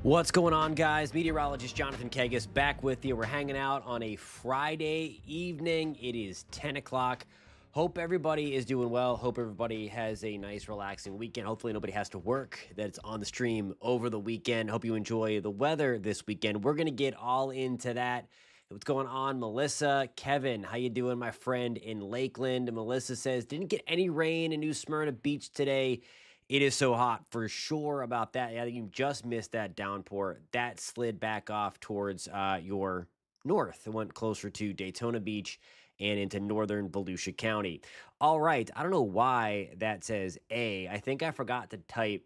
What's going on, guys? Meteorologist Jonathan Kegas back with you. We're hanging out on a Friday evening. It is 10 o'clock. Hope everybody is doing well. Hope everybody has a nice, relaxing weekend. Hopefully, nobody has to work that's on the stream over the weekend. Hope you enjoy the weather this weekend. We're going to get all into that. What's going on, Melissa? Kevin, how you doing, my friend in Lakeland? Melissa says, didn't get any rain in New Smyrna Beach today. It is so hot for sure about that. Yeah, you just missed that downpour. That slid back off towards your north. It went closer to Daytona Beach and into northern Volusia County. All right. I don't know why that says A. I think I forgot to type.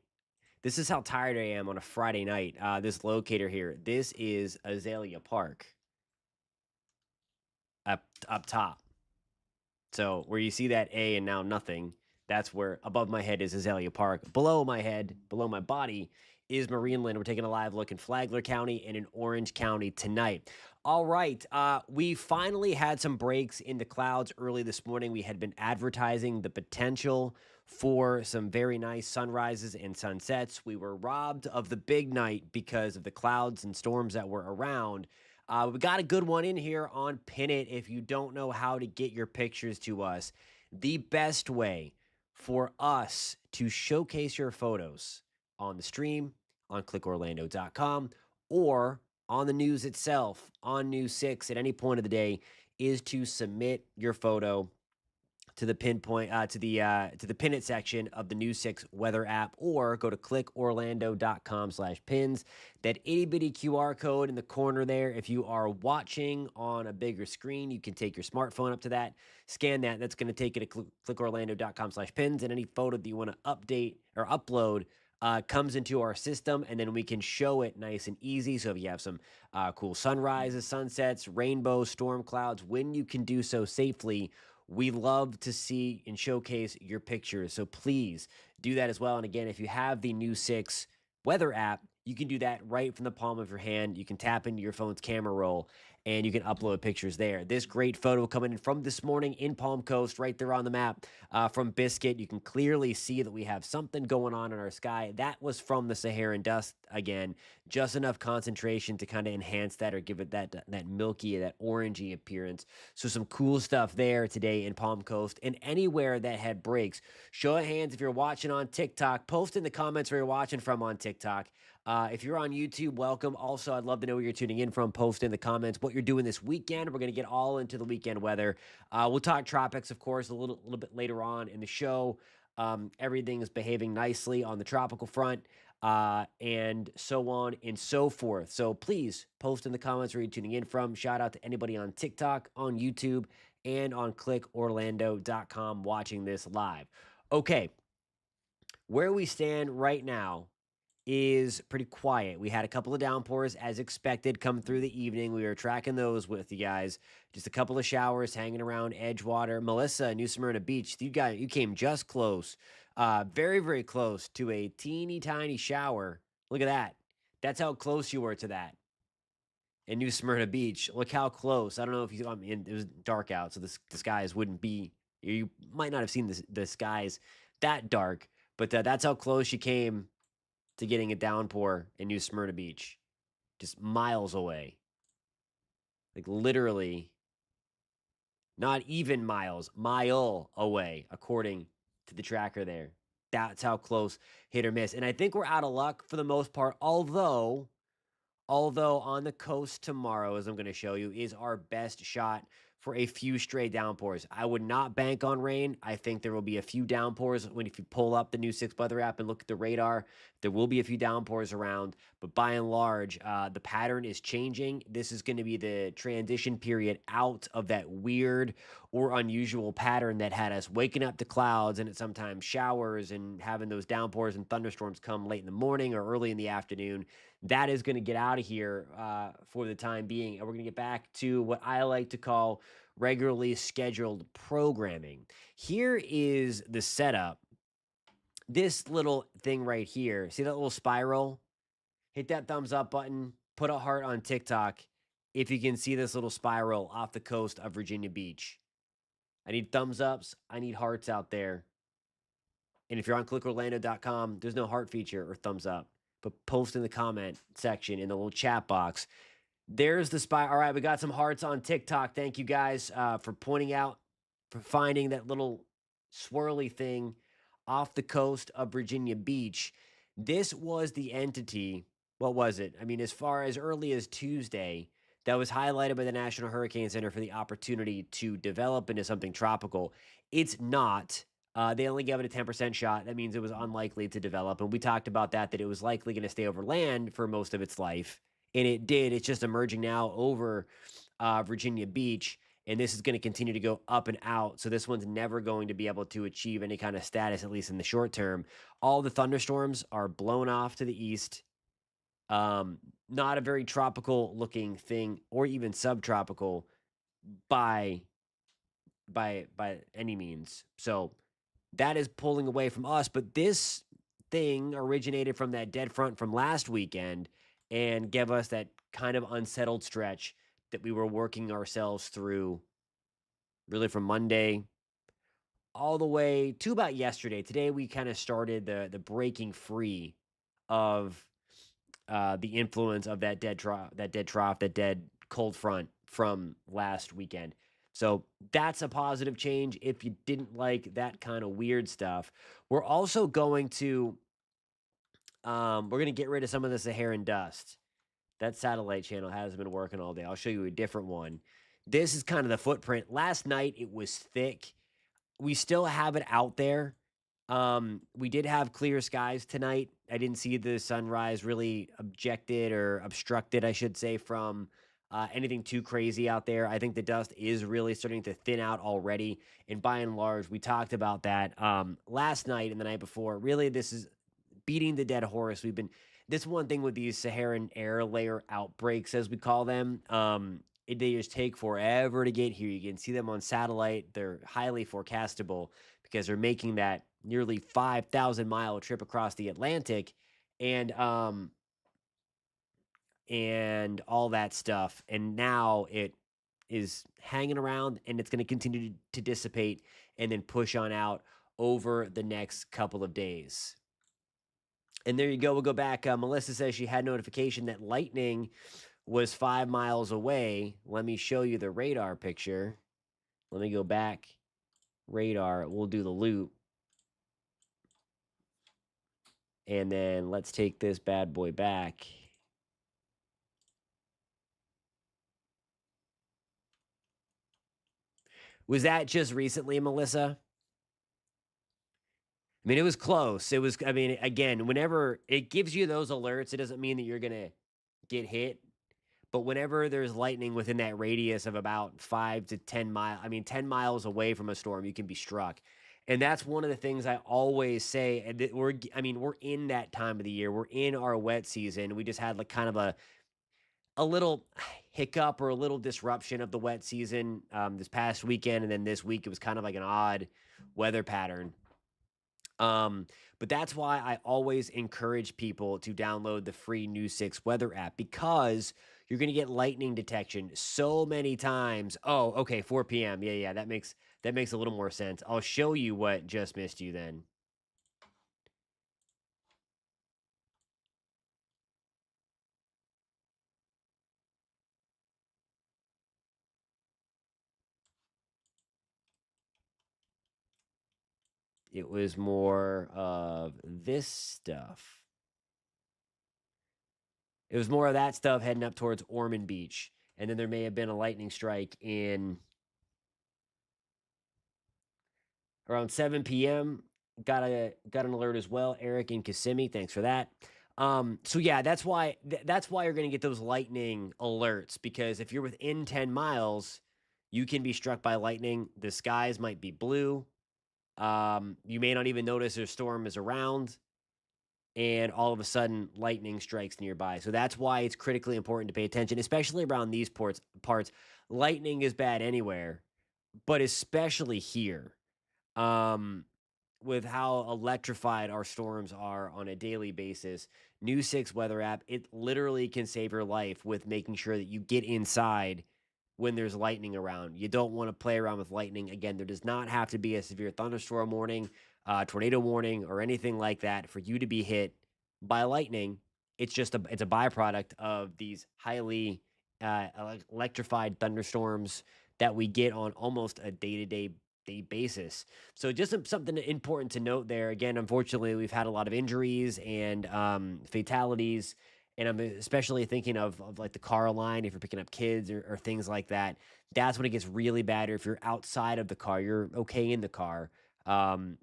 This is how tired I am on a Friday night. This locator here. This is Azalea Park up top. So where you see that A and now nothing, that's where above my head is Azalea Park. Below my head, below my body, is Marineland. We're taking a live look in Flagler County and in Orange County tonight. All right. We finally had some breaks in the clouds early this morning. We had been advertising the potential for some very nice sunrises and sunsets. We were robbed of the big night because of the clouds and storms that were around. We got a good one in here on Pin It. If you don't know how to get your pictures to us, the best way for us to showcase your photos on the stream, on clickorlando.com, or on the news itself, on News 6 at any point of the day, is to submit your photo to the pinpoint to the pin it section of the News 6 weather app, or go to clickorlando.com/pins. That itty bitty QR code in the corner there. If you are watching on a bigger screen, you can take your smartphone up to that, scan that. That's going to take you to clickorlando.com/pins, and any photo that you want to update or upload comes into our system, and then we can show it nice and easy. So if you have some cool sunrises, sunsets, rainbows, storm clouds, when you can do so safely, we love to see and showcase your pictures. So please do that as well. And again, if you have the News 6 weather app, you can do that right from the palm of your hand. You can tap into your phone's camera roll and you can upload pictures there. This great photo coming in from this morning in Palm Coast, right there on the map from Biscuit. You can clearly see that we have something going on in our sky. That was from the Saharan dust again, just enough concentration to kind of enhance that or give it that milky, that orangey appearance. So some cool stuff there today in Palm Coast and anywhere that had breaks. Show of hands if you're watching on TikTok. Post in the comments where you're watching from on TikTok. If you're on YouTube, welcome. Also, I'd love to know where you're tuning in from. Post in the comments what you're doing this weekend. We're going to get all into the weekend weather. We'll talk tropics, of course, a little bit later on in the show. Everything is behaving nicely on the tropical front, and so on and so forth. So please post in the comments where you're tuning in from. Shout out to anybody on TikTok, on YouTube, and on clickorlando.com watching this live. Okay, where we stand right now is pretty quiet. We had a couple of downpours as expected come through the evening. We were tracking those with you guys. Just a couple of showers hanging around Edgewater. Melissa, New Smyrna Beach, you came just close. Very, very close to a teeny tiny shower. Look at that. That's how close you were to that in New Smyrna Beach. Look how close. I don't know if you, I mean, it was dark out, so the skies wouldn't be, you might not have seen the skies that dark, but that's how close you came to getting a downpour in New Smyrna Beach, just miles away. Like literally, not even miles, mile away, according to the tracker there. That's how close, hit or miss. And I think we're out of luck for the most part, although on the coast tomorrow, as I'm going to show you, is our best shot for a few stray downpours. I would not bank on rain. I think there will be a few downpours if you pull up the News 6 weather app and look at the radar. There will be a few downpours around, but by and large, the pattern is changing. This is going to be the transition period out of that weird or unusual pattern that had us waking up to clouds and it sometimes showers and having those downpours and thunderstorms come late in the morning or early in the afternoon. That is going to get out of here for the time being. And we're going to get back to what I like to call regularly scheduled programming. Here is the setup. This little thing right here, see that little spiral? Hit that thumbs up button, put a heart on TikTok if you can see this little spiral off the coast of Virginia Beach. I need thumbs ups. I need hearts out there. And if you're on clickorlando.com, there's no heart feature or thumbs up. but post in the comment section in the little chat box. There's the spy. All right, we got some hearts on TikTok. Thank you guys for pointing out, for finding that little swirly thing off the coast of Virginia Beach. This was the entity. What was it? I mean, as far as early as Tuesday, that was highlighted by the National Hurricane Center for the opportunity to develop into something tropical. It's not. They only gave it a 10% shot. That means it was unlikely to develop. And we talked about that it was likely going to stay over land for most of its life. And it did. It's just emerging now over Virginia Beach. And this is going to continue to go up and out. So this one's never going to be able to achieve any kind of status, at least in the short term. All the thunderstorms are blown off to the east. Not a very tropical looking thing, or even subtropical by any means. So that is pulling away from us. But this thing originated from that dead front from last weekend and gave us that kind of unsettled stretch that we were working ourselves through really from Monday all the way to about yesterday. Today we kind of started the breaking free of the influence of that dead cold front from last weekend. So that's a positive change if you didn't like that kind of weird stuff. We're also going to get rid of some of the Saharan dust. That satellite channel hasn't been working all day. I'll show you a different one. This is kind of the footprint. Last night it was thick. We still have it out there. We did have clear skies tonight. I didn't see the sunrise really obstructed, I should say, from anything too crazy out there. I think the dust is really starting to thin out already. And by and large, we talked about that last night and the night before. Really, this is beating the dead horse. This one thing with these Saharan air layer outbreaks, as we call them. They just take forever to get here. You can see them on satellite. They're highly forecastable because they're making that nearly 5,000-mile trip across the Atlantic and all that stuff. And now it is hanging around, and it's going to continue to dissipate and then push on out over the next couple of days. And there you go. We'll go back. Melissa says she had notification that lightning was 5 miles away. Let me show you the radar picture. Let me go back. Radar. We'll do the loop. And then let's take this bad boy back. Was that just recently, Melissa? I mean, it was close. Again, whenever it gives you those alerts, it doesn't mean that you're going to get hit. But whenever there's lightning within that radius of about 5 to 10 miles, 10 miles away from a storm, you can be struck. And that's one of the things I always say. We're in that time of the year. We're in our wet season. We just had like kind of a little hiccup or a little disruption of the wet season this past weekend. And then this week, it was kind of like an odd weather pattern. But that's why I always encourage people to download the free News 6 weather app, because you're going to get lightning detection so many times. Oh, okay, 4 p.m. Yeah, that makes a little more sense. I'll show you what just missed you then. It was more of this stuff. It was more of that stuff heading up towards Ormond Beach. And then there may have been a lightning strike in around 7 p.m. Got an alert as well. Eric and Kissimmee, thanks for that. So yeah, that's why you're going to get those lightning alerts, because if you're within 10 miles, you can be struck by lightning. The skies might be blue. You may not even notice a storm is around, and all of a sudden lightning strikes nearby. So that's why it's critically important to pay attention, especially around these parts. Lightning is bad anywhere, but especially here. With how electrified our storms are on a daily basis, News 6 weather app, it literally can save your life with making sure that you get inside when there's lightning around. You don't want to play around with lightning. Again, there does not have to be a severe thunderstorm warning, tornado warning, or anything like that for you to be hit by lightning. it's just it's a byproduct of these highly electrified thunderstorms that we get on almost a day basis. So just something important to note there. Again, unfortunately, we've had a lot of injuries and fatalities, and I'm especially thinking of like the car line if you're picking up kids or things like that. That's when it gets really bad. Or if you're outside of the car, you're okay in the car. Um,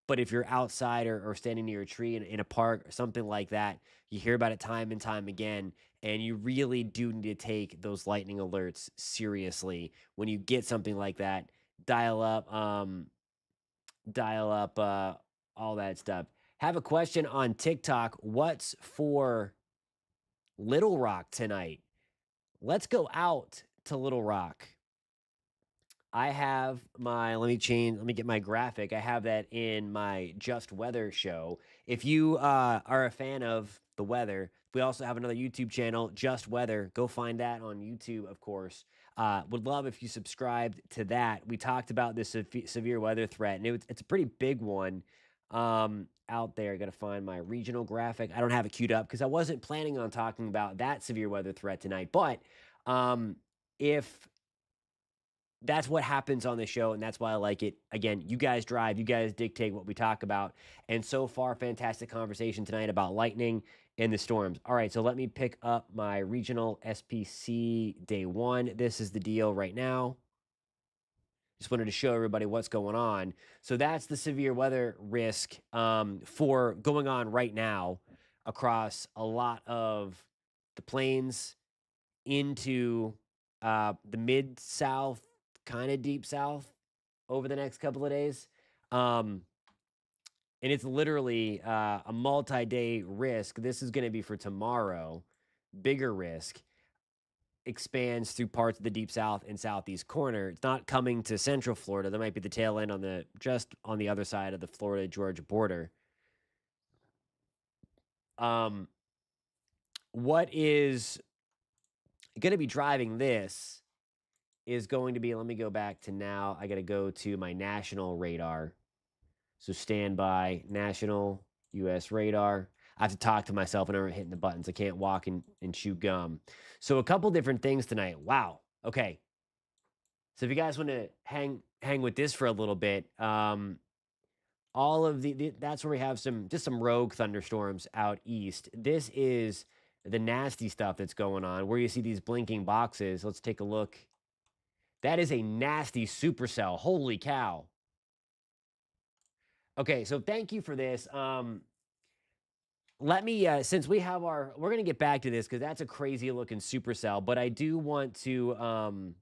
but if you're outside or standing near a tree in a park or something like that, you hear about it time and time again. And you really do need to take those lightning alerts seriously. When you get something like that, dial up, dial up, all that stuff. Have a question on TikTok. What's for Little Rock tonight? Let's go out to Little Rock. I have let me get my graphic. I have that in my Just Weather show. If you are a fan of the weather, we also have another YouTube channel, Just Weather. Go find that on YouTube, of course. Would love if you subscribed to that. We talked about this severe weather threat, and it's a pretty big one out there. I got to find my regional graphic. I don't have it queued up because I wasn't planning on talking about that severe weather threat tonight. But if that's what happens on the show, and that's why I like it. Again, you guys drive, you guys dictate what we talk about. And so far, fantastic conversation tonight about lightning and the storms. All right, so let me pick up my regional SPC day one. This is the deal right now. Just wanted to show everybody what's going on. So that's the severe weather risk for going on right now across a lot of the plains into the mid south, kind of deep south over the next couple of days. And it's literally a multi day risk. This is going to be for tomorrow. Bigger risk expands through parts of the deep south and southeast corner. It's not coming to central Florida. That might be the tail end on the just on the other side of the Florida Georgia border. What is going to be driving this is going to be, let me go back to now. I got to go to my national radar. So stand by, national US radar. I have to talk to myself whenever I'm hitting the buttons. I can't walk and chew gum. So a couple different things tonight. Wow. Okay. So if you guys want to hang with this for a little bit, all of that's where we have some rogue thunderstorms out east. This is the nasty stuff that's going on where you see these blinking boxes. Let's take a look. That is a nasty supercell. Holy cow. Okay, so thank you for this. Let me since we have we're gonna get back to this because that's a crazy looking supercell, but I do want to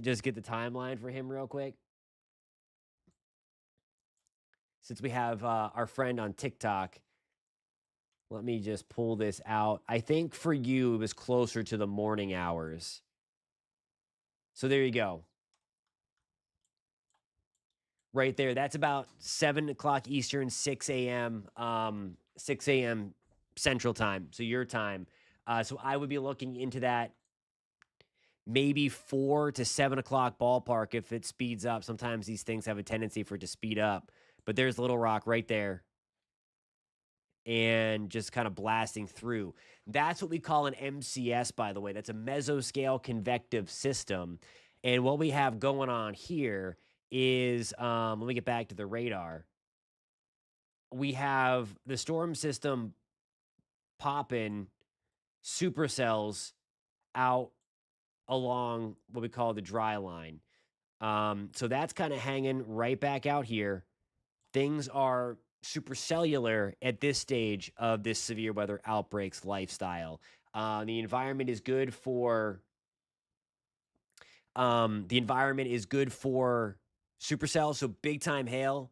just get the timeline for him real quick. Since we have our friend on TikTok, let me just pull this out. I think for you it was closer to the morning hours. So there you go. Right there. That's about 7 o'clock Eastern, 6 a.m. 6 a.m. Central Time. So your time. So I would be looking into that maybe 4 to 7 o'clock ballpark if it speeds up. Sometimes these things have a tendency for it to speed up. But there's Little Rock right there. And just kind of blasting through. That's what we call an MCS, by the way. That's a mesoscale convective system. And what we have going on here is let me get back to the radar. We have the storm system popping supercells out along what we call the dry line. So that's kind of hanging right back out here. Things are supercellular at this stage of this severe weather outbreaks lifestyle. The environment is good for supercells, so big time hail,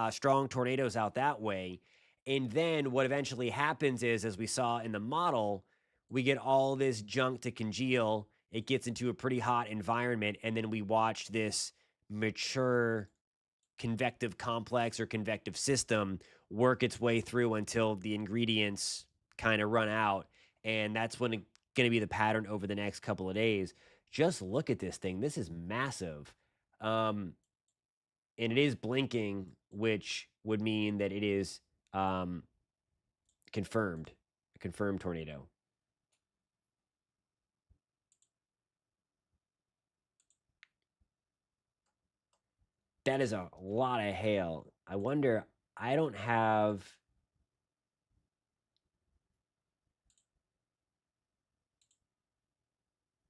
strong tornadoes out that way. And then what eventually happens is, as we saw in the model, we get all this junk to congeal. It gets into a pretty hot environment, and then we watch this mature convective complex or convective system work its way through until the ingredients kind of run out. And that's when it's going to be the pattern over the next couple of days. Just look at this thing. This is massive. And it is blinking, which would mean that it is confirmed. A confirmed tornado. That is a lot of hail. I wonder, I don't have.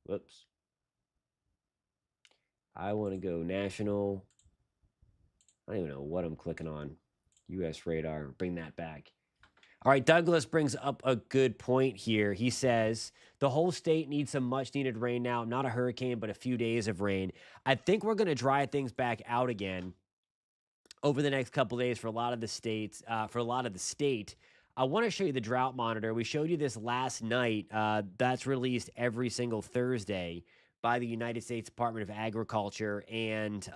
Whoops. I want to go national. I don't even know what I'm clicking on. US radar. Bring that back. All right, Douglas brings up a good point here. He says the whole state needs some much needed rain now. Not a hurricane, but a few days of rain. I think we're going to dry things back out again over the next couple days for a lot of the states. For a lot of the state, I want to show you the drought monitor. We showed you this last night. That's released every single Thursday by the United States Department of Agriculture and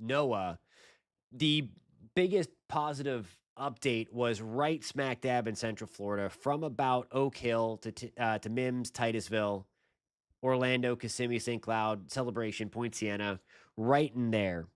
NOAA. The biggest positive update was right smack dab in Central Florida, from about Oak Hill to Mims, Titusville, Orlando, Kissimmee, St. Cloud, Celebration, Point Siena, right in there.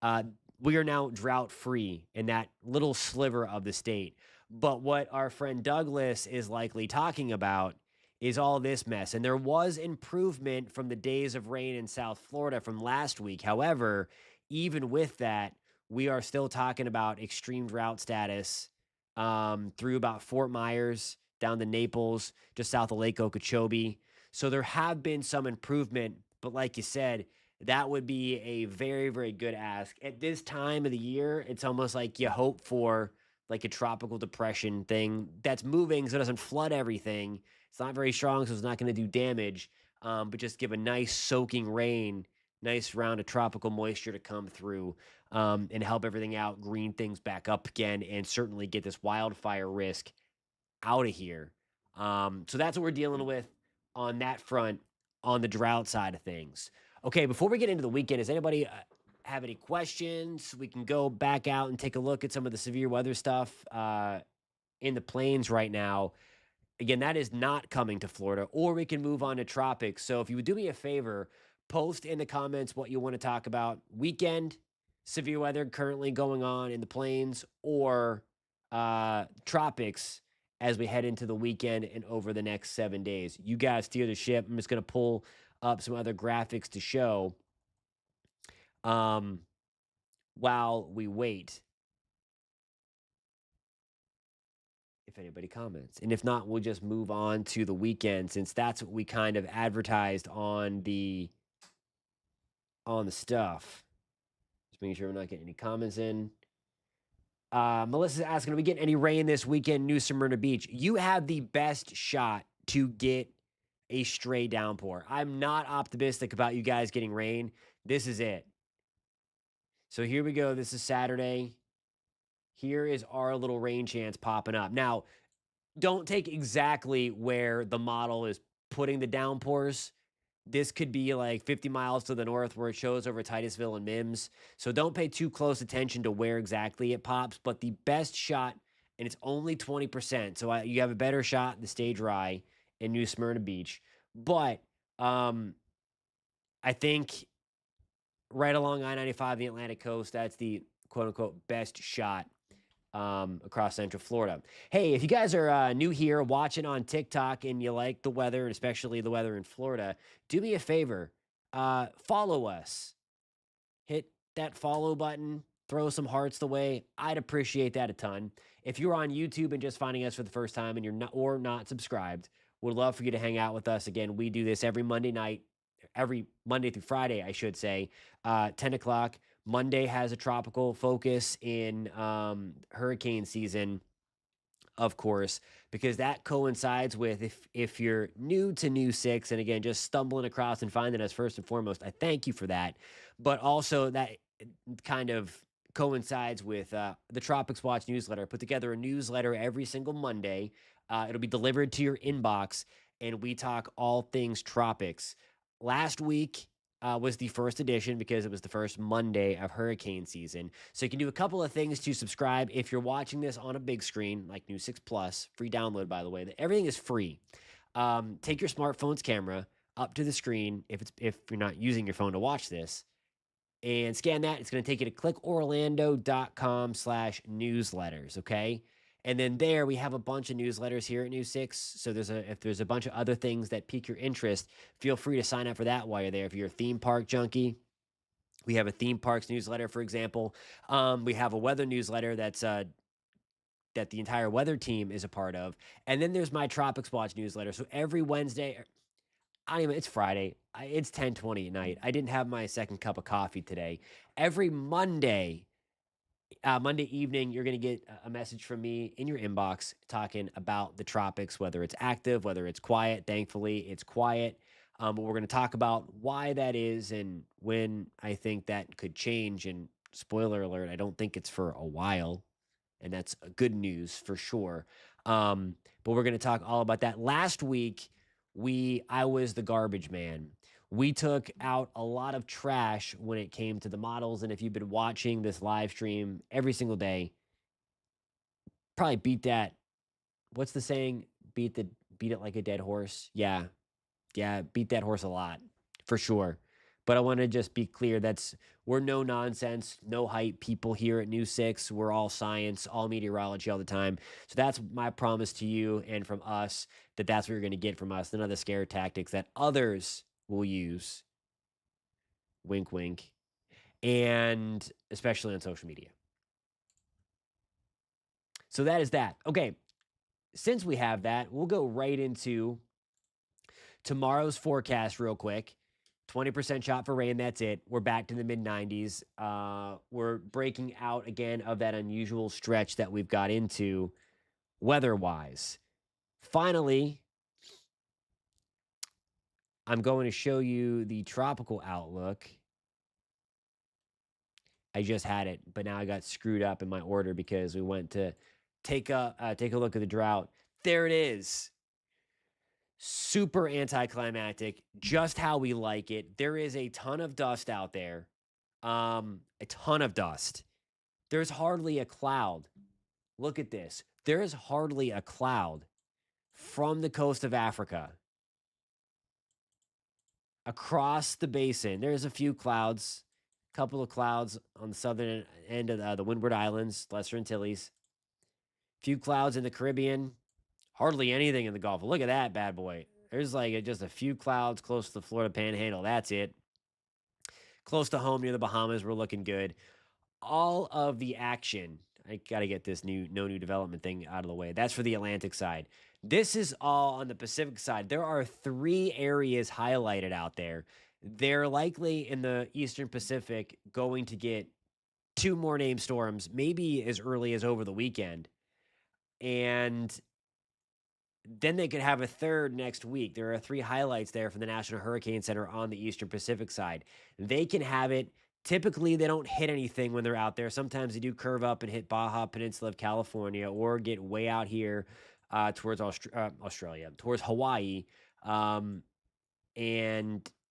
Uh, we are now drought free in that little sliver of the state. But what our friend Douglas is likely talking about is all this mess. And there was improvement from the days of rain in South Florida from last week. However, even with that, we are still talking about extreme drought status through about Fort Myers, down to Naples, just south of Lake Okeechobee. So there have been some improvement, but like you said, that would be a very, very good ask. At this time of the year, it's almost like you hope for like a tropical depression thing that's moving so it doesn't flood everything. It's not very strong, so it's not going to do damage, but just give a nice soaking rain, nice round of tropical moisture to come through and help everything out, green things back up again, and certainly get this wildfire risk out of here. So that's what we're dealing with on that front on the drought side of things. Okay, before we get into the weekend, does anybody have any questions? We can go back out and take a look at some of the severe weather stuff in the plains right now. Again, that is not coming to Florida, or we can move on to tropics. So if you would do me a favor, post in the comments what you want to talk about. Weekend, severe weather currently going on in the plains, or tropics as we head into the weekend and over the next 7 days. You guys steer the ship. I'm just going to pull up some other graphics to show while we wait. If anybody comments. And if not, we'll just move on to the weekend, since that's what we kind of advertised on the stuff. Just making sure we're not getting any comments in. Melissa's asking, are we getting any rain this weekend, New Smyrna Beach? You have the best shot to get a stray downpour. I'm not optimistic about you guys getting rain. This is it. So here we go. This is Saturday. Here is our little rain chance popping up. Now, don't take exactly where the model is putting the downpours. This could be like 50 miles to the north where it shows over Titusville and Mims. So don't pay too close attention to where exactly it pops. But the best shot, and it's only 20%. So you have a better shot to stay dry in New Smyrna Beach. But I think right along I-95, the Atlantic coast, that's the quote unquote best shot across Central Florida. Hey, if you guys are new here watching on TikTok and you like the weather, and especially the weather in Florida, do me a favor, follow us. Hit that follow button, throw some hearts the way. I'd appreciate that a ton. If you're on YouTube and just finding us for the first time and you're not subscribed, would love for you to hang out with us. Again, we do this every Monday night, every Monday through Friday, I should say, 10 o'clock. Monday has a tropical focus in hurricane season, of course, because that coincides with, if you're new to New Six, and again, just stumbling across and finding us first and foremost, I thank you for that. But also that kind of coincides with the Tropics Watch newsletter. I put together a newsletter every single Monday. It'll be delivered to your inbox, and we talk all things tropics. Last week was the first edition because it was the first Monday of hurricane season. So you can do a couple of things to subscribe. If you're watching this on a big screen, like New 6 Plus, free download, by the way, everything is free. Take your smartphone's camera up to the screen if you're not using your phone to watch this, and scan that. It's going to take you to clickorlando.com/newsletters, okay? And then there we have a bunch of newsletters here at New Six. So if there's a bunch of other things that pique your interest, feel free to sign up for that while you're there. If you're a theme park junkie, we have a theme parks newsletter, for example. We have a weather newsletter that the entire weather team is a part of. And then there's my Tropics Watch newsletter. So every Wednesday, it's Friday. It's 10:20 at night. I didn't have my second cup of coffee today. Every Monday evening, you're going to get a message from me in your inbox talking about the tropics, whether it's active, whether it's quiet. Thankfully, it's quiet. But we're going to talk about why that is and when I think that could change. And spoiler alert, I don't think it's for a while. And that's good news for sure. But we're going to talk all about that. Last week, I was the garbage man. We took out a lot of trash when it came to the models. And if you've been watching this live stream every single day, probably beat that. What's the saying? Beat it like a dead horse. Yeah. Beat that horse a lot for sure. But I want to just be clear, we're no nonsense, no hype people here at New Six. We're all science, all meteorology all the time. So that's my promise to you and from us, that's what you're going to get from us. None of the scare tactics that others will use. Wink, wink. And especially on social media. So that is that. Okay. Since we have that, we'll go right into tomorrow's forecast real quick. 20% shot for rain. That's it. We're back to the mid 90s. We're breaking out again of that unusual stretch that we've got into weather-wise. Finally, I'm going to show you the tropical outlook. I just had it, but now I got screwed up in my order because we went to take a look at the drought. There it is. Super anticlimactic, just how we like it. There is a ton of dust out there. A ton of dust. There's hardly a cloud. Look at this. There is hardly a cloud from the coast of Africa across the basin. There's a few clouds, a couple of clouds on the southern end of the Windward Islands, Lesser Antilles. Few clouds in the Caribbean. Hardly anything in the Gulf. Look at that bad boy. There's like just a few clouds close to the Florida Panhandle. That's it. Close to home near the Bahamas, we're looking good. All of the action. I got to get this no new development thing out of the way. That's for the Atlantic side. This is all on the Pacific side. There are 3 areas highlighted out there. They're likely in the Eastern Pacific going to get 2 more named storms, maybe as early as over the weekend. And then they could have a third next week. There are 3 highlights there from the National Hurricane Center on the Eastern Pacific side. They can have it. Typically, they don't hit anything when they're out there. Sometimes they do curve up and hit Baja Peninsula of California or get way out here towards Australia, towards Hawaii, and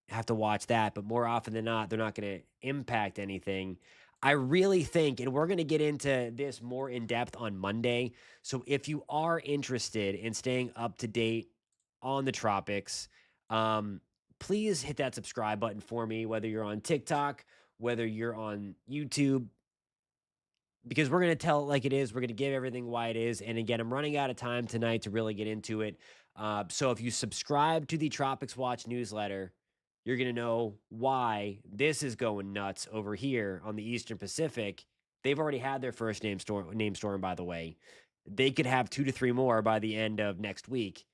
have to watch that. But more often than not, they're not going to impact anything. I really think, and we're going to get into this more in depth on Monday. So if you are interested in staying up to date on the tropics, please hit that subscribe button for me, whether you're on TikTok, whether you're on YouTube, because we're going to tell it like it is. We're going to give everything why it is. And again, I'm running out of time tonight to really get into it. So if you subscribe to the Tropics Watch newsletter, you're going to know why this is going nuts over here on the Eastern Pacific. They've already had their first named storm, by the way. They could have 2 to 3 more by the end of next week.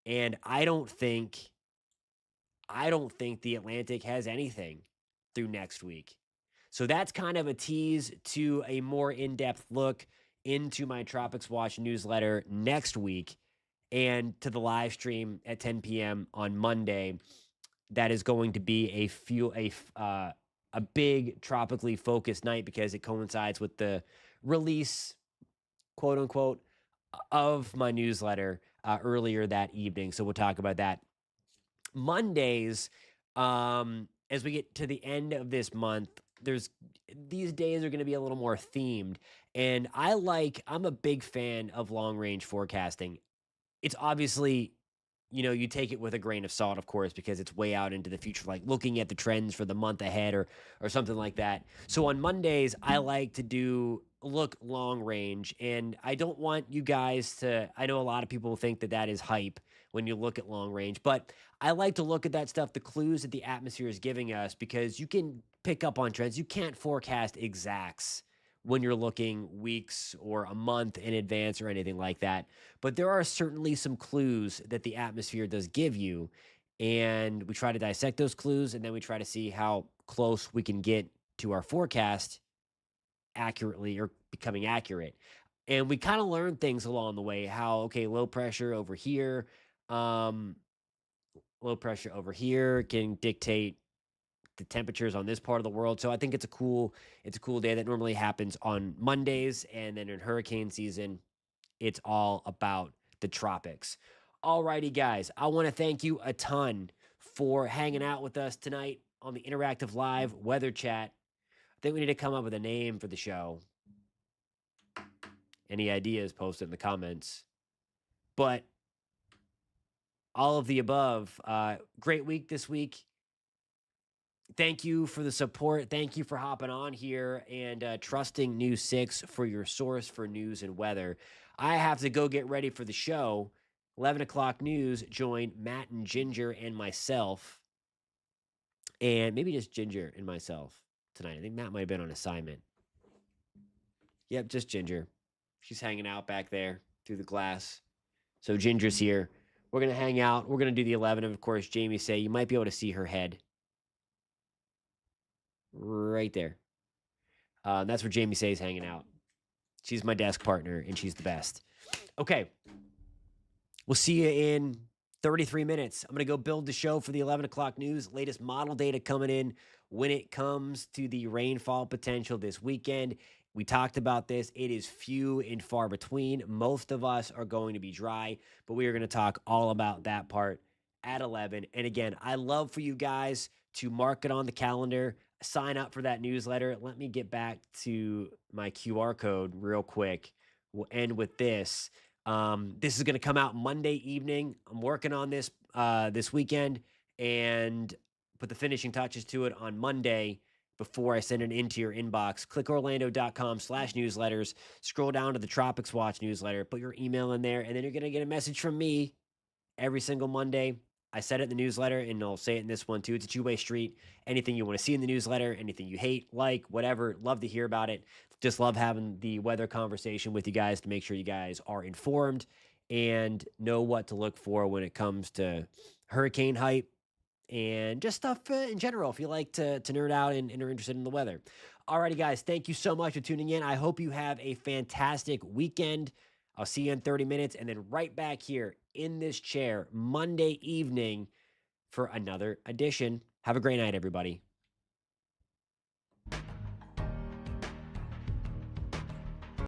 And I don't think the Atlantic has anything through next week. So that's kind of a tease to a more in-depth look into my Tropics Watch newsletter next week and to the live stream at 10 p.m. on Monday. That is going to be a big tropically focused night because it coincides with the release, quote unquote, of my newsletter earlier that evening. So we'll talk about that. Mondays, as we get to the end of this month, these days are going to be a little more themed. And I'm a big fan of long range forecasting. It's obviously, you take it with a grain of salt, of course, because it's way out into the future, like looking at the trends for the month ahead or something like that. So on Mondays, I like to do look long range. And I don't want you guys to, I know a lot of people think that that is hype when you look at long range, but I like to look at that stuff, the clues that the atmosphere is giving us, because you can pick up on trends. You can't forecast exacts when you're looking weeks or a month in advance or anything like that. But there are certainly some clues that the atmosphere does give you. And we try to dissect those clues, and then we try to see how close we can get to our forecast accurately or becoming accurate. And we kind of learn things along the way, how, okay, um, low pressure over here can dictate the temperatures on this part of the world. So I think it's a cool day that normally happens on Mondays. And then in hurricane season, it's all about the tropics. Alrighty, guys, I want to thank you a ton for hanging out with us tonight on the Interactive Live Weather Chat. I think we need to come up with a name for the show. Any ideas, post it in the comments. But all of the above, great week this week. Thank you for the support. Thank you for hopping on here and trusting News 6 for your source for news and weather. I have to go get ready for the show. 11 o'clock news, join Matt and Ginger and myself, and maybe just Ginger and myself tonight. I think Matt might have been on assignment. Yep, just Ginger. She's hanging out back there through the glass. So Ginger's here. We're going to hang out. We're going to do the 11. And of course, Jamie say you might be able to see her head right there. That's where Jamie Say's hanging out. She's my desk partner, and she's the best. Okay. We'll see you in 33 minutes. I'm going to go build the show for the 11 o'clock news. Latest model data coming in when it comes to the rainfall potential this weekend. We talked about this. It is few and far between. Most of us are going to be dry, but we are going to talk all about that part at 11. And again, I love for you guys to mark it on the calendar, sign up for that newsletter. Let me get back to my QR code real quick. We'll end with this. This is going to come out Monday evening. I'm working on this this weekend and put the finishing touches to it on Monday before I send it into your inbox. Clickorlando.com/newsletters. Scroll down to the Tropics Watch newsletter. Put your email in there, and then you're going to get a message from me every single Monday. I said it in the newsletter, and I'll say it in this one too. It's a two-way street. Anything you want to see in the newsletter, anything you hate, like, whatever, love to hear about it. Just love having the weather conversation with you guys to make sure you guys are informed and know what to look for when it comes to hurricane hype and just stuff in general if you like to nerd out and are interested in the weather. Alrighty, guys, thank you so much for tuning in. I hope you have a fantastic weekend. I'll see you in 30 minutes and then right back here in this chair Monday evening for another edition. Have a great night, everybody.